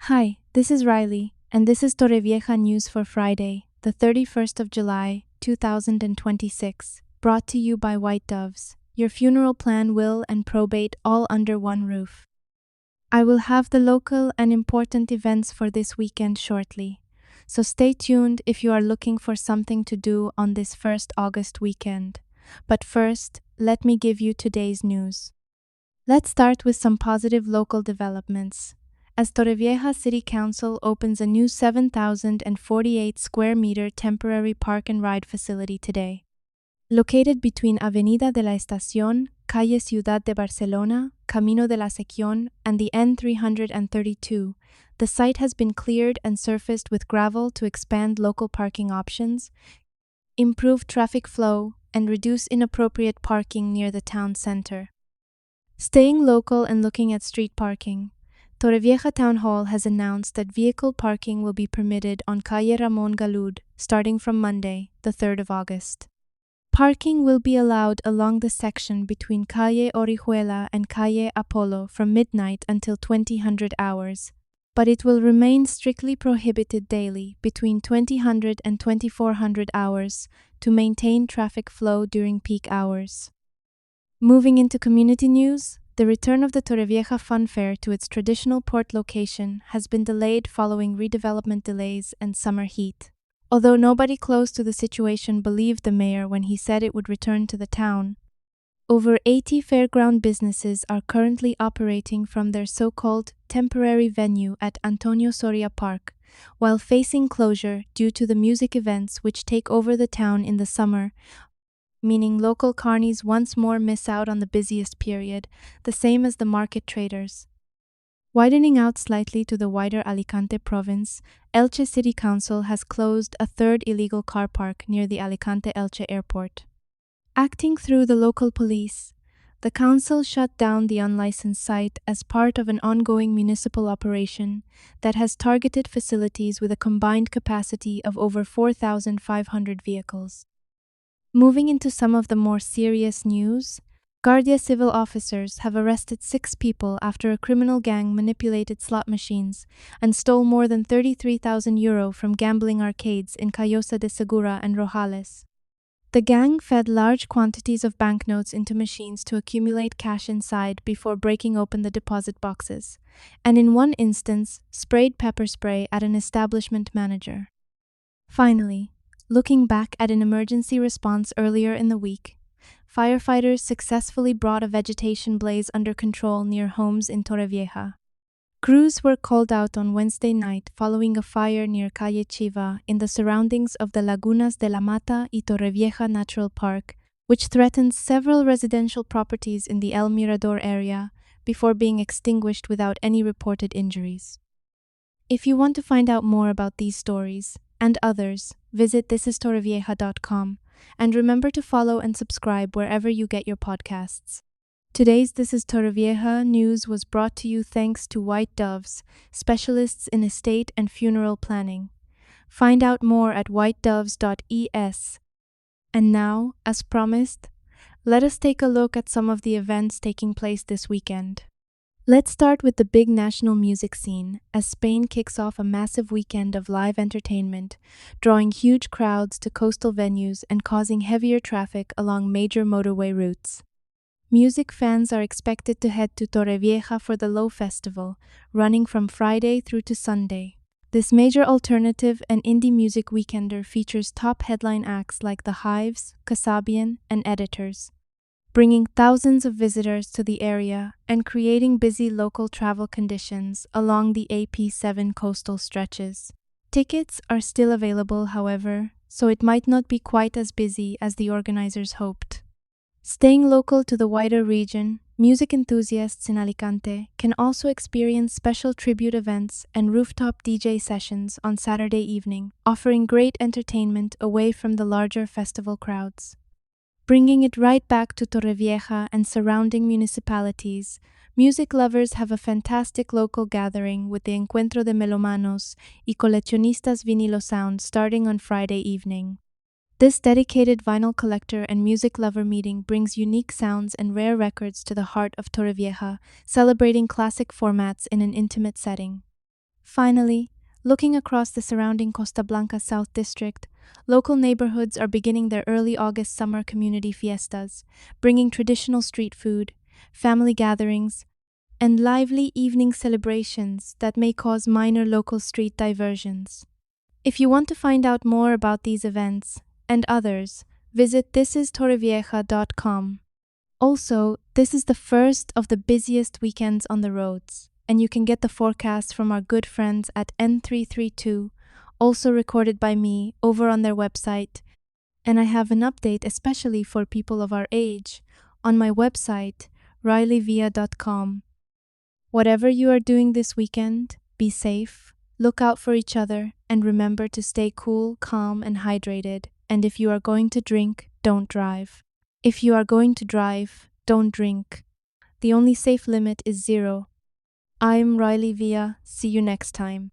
Hi, this is Riley, and this is Torrevieja News for Friday, the 31st of July, 2026, brought to you by White Doves, your funeral plan, will, and probate all under one roof. I will have the local and important events for this weekend shortly, so stay tuned if you are looking for something to do on this 1st August weekend. But first, let me give you today's news. Let's start with some positive local developments, as Torrevieja City Council opens a new 7,048 square meter temporary park and ride facility today. Located between Avenida de la Estación, Calle Ciudad de Barcelona, Camino de la Sequión, and the N332, the site has been cleared and surfaced with gravel to expand local parking options, improve traffic flow, and reduce inappropriate parking near the town center. Staying local and looking at street parking, Torrevieja Town Hall has announced that vehicle parking will be permitted on Calle Ramón Galud starting from Monday, the 3rd of August. Parking will be allowed along the section between Calle Orihuela and Calle Apolo from midnight until 2000 hours, but it will remain strictly prohibited daily between 2000 and 2400 hours to maintain traffic flow during peak hours. Moving into community news, the return of the Torrevieja Fun Fair to its traditional port location has been delayed following redevelopment delays and summer heat. Although nobody close to the situation believed the mayor when he said it would return to the town, over 80 fairground businesses are currently operating from their so-called temporary venue at Antonio Soria Park, while facing closure due to the music events which take over the town in the summer, meaning local carnies once more miss out on the busiest period, the same as the market traders. Widening out slightly to the wider Alicante province, Elche City Council has closed a third illegal car park near the Alicante-Elche airport. Acting through the local police, the council shut down the unlicensed site as part of an ongoing municipal operation that has targeted facilities with a combined capacity of over 4,500 vehicles. Moving into some of the more serious news, Guardia Civil officers have arrested 6 people after a criminal gang manipulated slot machines and stole more than 33,000 euro from gambling arcades in Callosa de Segura and Rojales. The gang fed large quantities of banknotes into machines to accumulate cash inside before breaking open the deposit boxes, and in one instance, sprayed pepper spray at an establishment manager. Finally, looking back at an emergency response earlier in the week, firefighters successfully brought a vegetation blaze under control near homes in Torrevieja. Crews were called out on Wednesday night following a fire near Calle Chiva in the surroundings of the Lagunas de la Mata y Torrevieja Natural Park, which threatens several residential properties in the El Mirador area before being extinguished without any reported injuries. If you want to find out more about these stories and others, visit thisistorrevieja.com, and remember to follow and subscribe wherever you get your podcasts. Today's This is Torrevieja news was brought to you thanks to White Doves, specialists in estate and funeral planning. Find out more at whitedoves.es. And now, as promised, let us take a look at some of the events taking place this weekend. Let's start with the big national music scene, as Spain kicks off a massive weekend of live entertainment, drawing huge crowds to coastal venues and causing heavier traffic along major motorway routes. Music fans are expected to head to Torrevieja for the Low Festival, running from Friday through to Sunday. This major alternative and indie music weekender features top headline acts like The Hives, Kasabian, and Editors, bringing thousands of visitors to the area and creating busy local travel conditions along the AP7 coastal stretches. Tickets are still available, however, so it might not be quite as busy as the organizers hoped. Staying local to the wider region, music enthusiasts in Alicante can also experience special tribute events and rooftop DJ sessions on Saturday evening, offering great entertainment away from the larger festival crowds. Bringing it right back to Torrevieja and surrounding municipalities, music lovers have a fantastic local gathering with the Encuentro de Melomanos y Coleccionistas Vinilo Sound starting on Friday evening. This dedicated vinyl collector and music lover meeting brings unique sounds and rare records to the heart of Torrevieja, celebrating classic formats in an intimate setting. Finally, looking across the surrounding Costa Blanca South District, local neighborhoods are beginning their early August summer community fiestas, bringing traditional street food, family gatherings, and lively evening celebrations that may cause minor local street diversions. If you want to find out more about these events and others, visit thisistorrevieja.com. Also, this is the first of the busiest weekends on the roads, and you can get the forecast from our good friends at N332, also recorded by me over on their website. And I have an update especially for people of our age on my website, rileyvia.com. Whatever you are doing this weekend, be safe, look out for each other, and remember to stay cool, calm, and hydrated. And if you are going to drink, don't drive. If you are going to drive, don't drink. The only safe limit is 0. I'm Riley Via. See you next time.